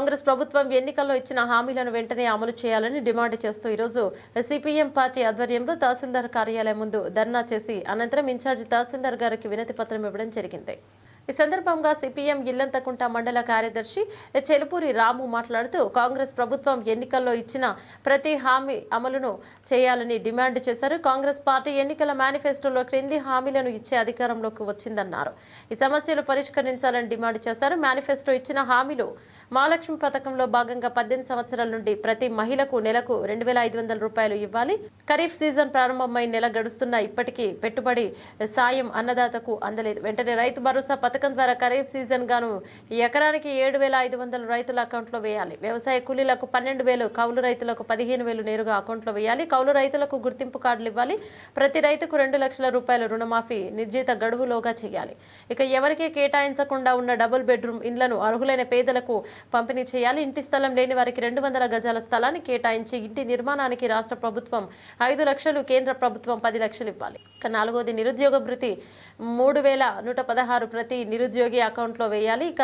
కాంగ్రెస్ ప్రభుత్వం ఎన్నికల్లో ఇచ్చిన హామీలను వెంటనే అమలు చేయాలని డిమాండ్ చేస్తూ ఈరోజు సిపిఎం పార్టీ ఆధ్వర్యంలో తహసీల్దార్ కార్యాలయం ముందు ధర్నా చేసి అనంతరం ఇన్ఛార్జి తహసీల్దార్ గారికి వినతి పత్రం ఇవ్వడం జరిగింది। ఈ సందర్భంగా సిపిఎం ఇల్లంతకుంట మండల కార్యదర్శి చెలుపూరి రాము మాట్లాడుతూ కాంగ్రెస్ ప్రభుత్వం ఎన్నికల్లో ఇచ్చిన ప్రతి హామీ అమలును చేయాలని డిమాండ్ చేశారు। కాంగ్రెస్ పార్టీ ఎన్నికల మేనిఫెస్టోలో క్రింది హామీలను ఇచ్చే అధికారంలోకి వచ్చిందన్నారు। ఈ సమస్యలు పరిష్కరించాలని డిమాండ్ చేశారు। మేనిఫెస్టో ఇచ్చిన హామీలు మహాలక్ష్మి పథకంలో భాగంగా 18 సంవత్సరాల నుండి ప్రతి మహిళకు నెలకు 2500 రూపాయలు ఇవ్వాలి। ఖరీఫ్ సీజన్ ప్రారంభమై నెల గడుస్తున్న ఇప్పటికీ పెట్టుబడి సాయం అన్నదాతకు అందలేదు। వెంటనే రైతు భరోసా పథకం ద్వారా ఖరీఫ్ సీజన్ గాను ఎకరానికి 7500 రైతుల అకౌంట్లో వేయాలి। వ్యవసాయ కూలీలకు 12000, కౌలు రైతులకు 15000 నేరుగా అకౌంట్లో వేయాలి। కౌలు రైతులకు గుర్తింపు కార్డులు ఇవ్వాలి। ప్రతి రైతుకు 2 లక్షల రూపాయల రుణమాఫీ నిర్ణీత గడువులోగా చేయాలి। ఇక ఎవరికీ కేటాయించకుండా ఉన్న డబుల్ బెడ్రూమ్ ఇండ్లను అర్హులైన పేదలకు పంపిణీ చేయాలి। ఇంటి స్థలం లేని వారికి 200 గజాల స్థలాన్ని కేటాయించి ఇంటి నిర్మాణానికి రాష్ట్ర ప్రభుత్వం 5 లక్షలు, కేంద్ర ప్రభుత్వం 10 లక్షలు ఇవ్వాలి। ఇక నాలుగోది నిరుద్యోగ భృతి 3116 ప్రతి నిరుద్యోగి అకౌంట్లో వేయాలి। ఇక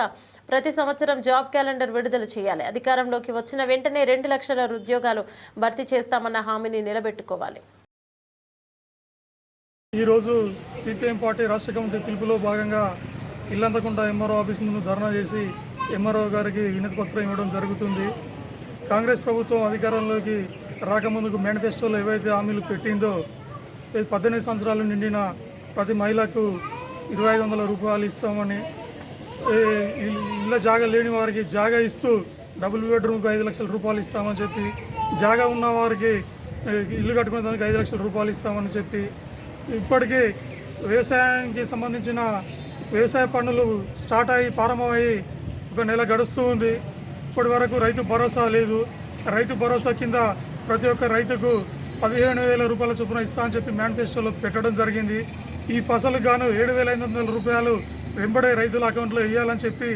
ప్రతి సంవత్సరం జాబ్ క్యాలెండర్ విడుదల చేయాలి। అధికారంలోకి వచ్చిన వెంటనే 2 లక్షల ఉద్యోగాలు భర్తీ చేస్తామన్న హామీని నిలబెట్టుకోవాలి। ఈరోజు సిపిఎం పార్టీ రాష్ట్ర కమిటీ పిలుపులో భాగంగా ఇల్లంతకుంట ఎంఆర్ఓ ఆఫీస్ ముందు ధర్నా చేసి ఎంఆర్ఓ గారికి వినతి పత్రం ఇవ్వడం జరుగుతుంది। కాంగ్రెస్ ప్రభుత్వం అధికారంలోకి రాకముందుకు మేనిఫెస్టోలో ఏవైతే హామీలు పెట్టిందో 18 సంవత్సరాలు నిండిన ప్రతి మహిళకు 2500 రూపాయలు ఇస్తామని, ఇళ్ళ జాగా లేని వారికి జాగా ఇస్తూ డబుల్ బెడ్రూమ్కి 5 లక్షల రూపాయలు ఇస్తామని చెప్పి, జాగా ఉన్న వారికి ఇల్లు కట్టుకునే దానికి 5 లక్షల రూపాయలు ఇస్తామని చెప్పి, ఇప్పటికీ వ్యవసాయానికి సంబంధించిన వ్యవసాయ పనులు స్టార్ట్ అయ్యి ప్రారంభమయ్యి 1 నెల గడుస్తూ ఉంది। ఇప్పటి వరకు రైతు భరోసా లేదు। రైతు భరోసా కింద ప్రతి ఒక్క రైతుకు 15000 రూపాయల చొప్పున ఇస్తా అని చెప్పి మేనిఫెస్టోలో పెట్టడం జరిగింది। ఈ ఫసలు గాను 7500 రూపాయలు వెంబడే రైతుల అకౌంట్లో వేయాలని చెప్పి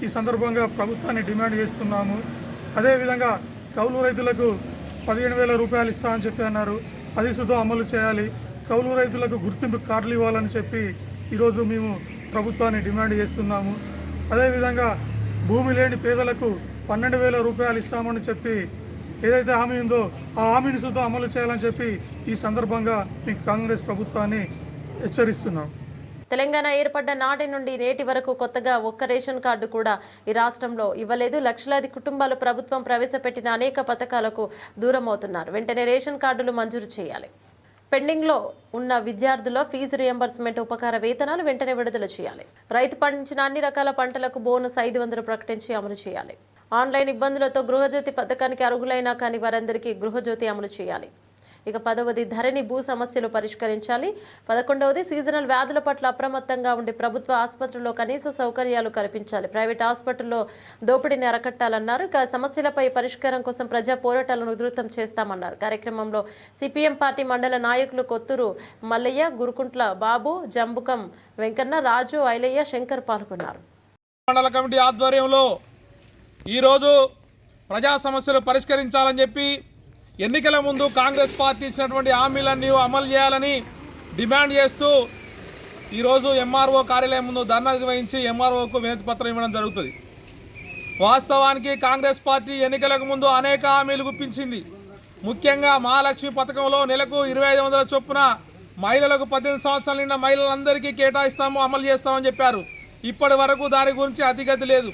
ఈ సందర్భంగా ప్రభుత్వాన్ని డిమాండ్ చేస్తున్నాము। అదేవిధంగా కౌలు రైతులకు 15000 రూపాయలు ఇస్తా అని చెప్పి అన్నారు, అది సుధా అమలు చేయాలి। కౌలు రైతులకు గుర్తింపు కార్డులు ఇవ్వాలని చెప్పి ఈరోజు మేము ప్రభుత్వాన్ని డిమాండ్ చేస్తున్నాము। అదేవిధంగా భూమి లేని పేదలకు 12000 రూపాయలు ఇస్తామని చెప్పి ఏదైతే హామీ ఉందో ఆ హామీని సుధా అమలు చేయాలని చెప్పి ఈ సందర్భంగా మీకు కాంగ్రెస్ ప్రభుత్వాన్ని హెచ్చరిస్తున్నాం। తెలంగాణ ఏర్పడ్డ నాటి నుండి నేటి వరకు కొత్తగా ఒక్క రేషన్ కార్డు కూడా ఈ రాష్ట్రంలో ఇవ్వలేదు। లక్షలాది కుటుంబాలు ప్రభుత్వం ప్రవేశపెట్టిన అనేక పథకాలకు దూరం అవుతున్నారు। వెంటనే రేషన్ కార్డులు మంజూరు చేయాలి। పెండింగ్లో ఉన్న విద్యార్థుల ఫీజు రియంబర్స్మెంట్, ఉపకార వేతనాలు వెంటనే విడుదల చేయాలి। రైతు పండించిన అన్ని రకాల పంటలకు బోనస్ 500 ప్రకటించి అమలు చేయాలి। ఆన్లైన్ ఇబ్బందులతో గృహజ్యోతి పథకానికి అర్హులైనా కానీ వారందరికీ గృహజ్యోతి అమలు చేయాలి। ఇక 10వది ధరణి భూ సమస్యలు పరిష్కరించాలి। 11వది సీజనల్ వ్యాధుల పట్ల అప్రమత్తంగా ఉండి ప్రభుత్వ ఆసుపత్రుల్లో కనీస సౌకర్యాలు కల్పించాలి। ప్రైవేట్ హాస్పిటల్లో దోపిడీని అరకట్టాలన్నారు। ఇక సమస్యలపై పరిష్కారం కోసం ప్రజా పోరాటాలను ఉధృతం చేస్తామన్నారు। కార్యక్రమంలో సిపిఎం పార్టీ మండల నాయకులు కొత్తూరు మల్లయ్య, గురుకుంట్ల బాబు, జంబుకం వెంకన్న, రాజు, ఐలయ్య, శంకర్ పాల్గొన్నారు। మండల కమిటీ ఆధ్వర్యంలో ఈరోజు ప్రజా సమస్యలు పరిష్కరించాలని చెప్పి ఎన్నికల ముందు కాంగ్రెస్ పార్టీ ఇచ్చినటువంటి హామీలన్నీ అమలు చేయాలని డిమాండ్ చేస్తూ ఈరోజు ఎంఆర్ఓ కార్యాలయం ముందు ధర్నా నిర్వహించి ఎంఆర్ఓకు వినతి పత్రం ఇవ్వడం జరుగుతుంది। వాస్తవానికి కాంగ్రెస్ పార్టీ ఎన్నికలకు ముందు అనేక హామీలు గుప్పించింది। ముఖ్యంగా మహాలక్ష్మి పథకంలో నెలకు 2500 చొప్పున మహిళలకు 18 సంవత్సరాలు నిండిన మహిళలందరికీ కేటాయిస్తాము, అమలు చేస్తామని చెప్పారు। ఇప్పటి వరకు దాని గురించి అతిగతి లేదు।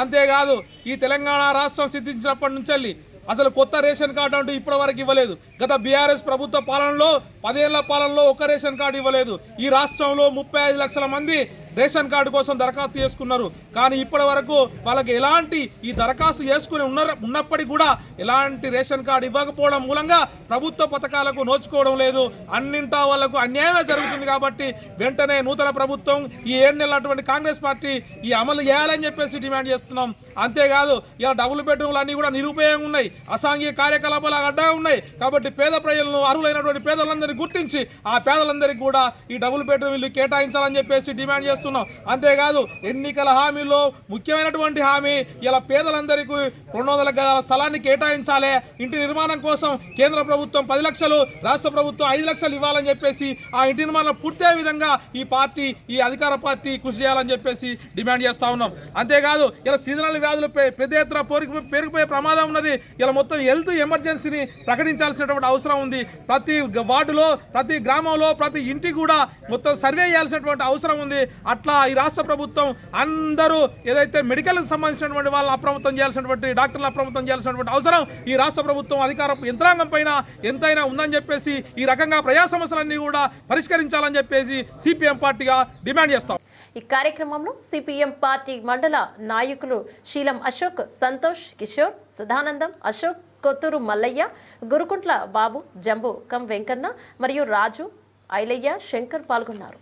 అంతేకాదు ఈ తెలంగాణ రాష్ట్రం సిద్ధించినప్పటి నుంచి అసలు కొత్త రేషన్ కార్డు అంటూ ఇప్పటి వరకు ఇవ్వలేదు। గత బీఆర్ఎస్ ప్రభుత్వ పాలనలో 10 ఏళ్ల పాలనలో ఒక్క రేషన్ కార్డు ఇవ్వలేదు। ఈ రాష్ట్రంలో 35 లక్షల మంది రేషన్ కార్డు కోసం దరఖాస్తు చేసుకున్నారు, కానీ ఇప్పటి వరకు వాళ్ళకి ఎలాంటి ఈ దరఖాస్తు చేసుకుని ఉన్నప్పటికీ కూడా ఎలాంటి రేషన్ కార్డు ఇవ్వకపోవడం మూలంగా ప్రభుత్వ పథకాలకు నోచుకోవడం లేదు। అన్నింటా వాళ్లకు అన్యాయమే జరుగుతుంది। కాబట్టి వెంటనే నూతన ప్రభుత్వం ఈ 7 నెలల కాంగ్రెస్ పార్టీ ఈ అమలు చేయాలని చెప్పేసి డిమాండ్ చేస్తున్నాం। అంతేకాదు ఇలా డబుల్ బెడ్రూమ్లు అన్నీ కూడా నిరుపయోగంగా ఉన్నాయి, అసాంఘిక కార్యకలాపాలు అడ్డగా ఉన్నాయి। కాబట్టి పేద ప్రజలను, అర్హులైనటువంటి పేదలందరినీ గుర్తించి ఆ పేదలందరికీ కూడా ఈ డబుల్ బెడ్రూమ్ ఇల్లు కేటాయించాలని చెప్పేసి డిమాండ్ చేస్తున్నాం। చేస్తున్నాం. అంతేకాదు ఎన్నికల హామీలో ముఖ్యమైనటువంటి హామీ ఇలా పేదలందరికీ 200 గజాల స్థలాన్ని కేటాయించాలి, ఇంటి నిర్మాణం కోసం కేంద్ర ప్రభుత్వం 10 లక్షలు, రాష్ట్ర ప్రభుత్వం 5 లక్షలు ఇవ్వాలని చెప్పేసి ఆ ఇంటి నిర్మాణం పూర్తయ్యే విధంగా ఈ అధికార పార్టీ కృషి చేయాలని చెప్పేసి డిమాండ్ చేస్తా ఉన్నాం. అంతేకాదు ఇలా సీజనల్ వ్యాధులు పెద్ద ఎత్తున పేరుకుపోయే ప్రమాదం ఉన్నది. ఇలా మొత్తం హెల్త్ ఎమర్జెన్సీని ప్రకటించాల్సినటువంటి అవసరం ఉంది. ప్రతి వార్డులో, ప్రతి గ్రామంలో, ప్రతి ఇంటికి కూడా మొత్తం సర్వే చేయాల్సినటువంటి అవసరం ఉంది. అట్లా ఈ రాష్ట్ర ప్రభుత్వం అందరూ ఏదైతే మెడికల్కి సంబంధించినటువంటి వాళ్ళని అప్రమత్తం చేయాల్సినటువంటి, డాక్టర్లు అప్రమత్తం చేయాల్సినటువంటి అవసరం ఈ రాష్ట్ర ప్రభుత్వం అధికార యంత్రాంగం పైన ఎంతైనా ఉందని చెప్పేసి ఈ రకంగా ప్రజా సమస్యలన్నీ కూడా పరిష్కరించాలని చెప్పేసి సిపిఎం పార్టీగా డిమాండ్ చేస్తాం. ఈ కార్యక్రమంలో సిపిఎం పార్టీ మండల నాయకులు శీలం అశోక్, సంతోష్, కిషోర్, సదానందం, అశోక్, కొత్తూరు మల్లయ్య, గురుకుంట్ల బాబు, జంబు కం వెంకన్న మరియు రాజు, ఐలయ్య, శంకర్ పాల్గొన్నారు.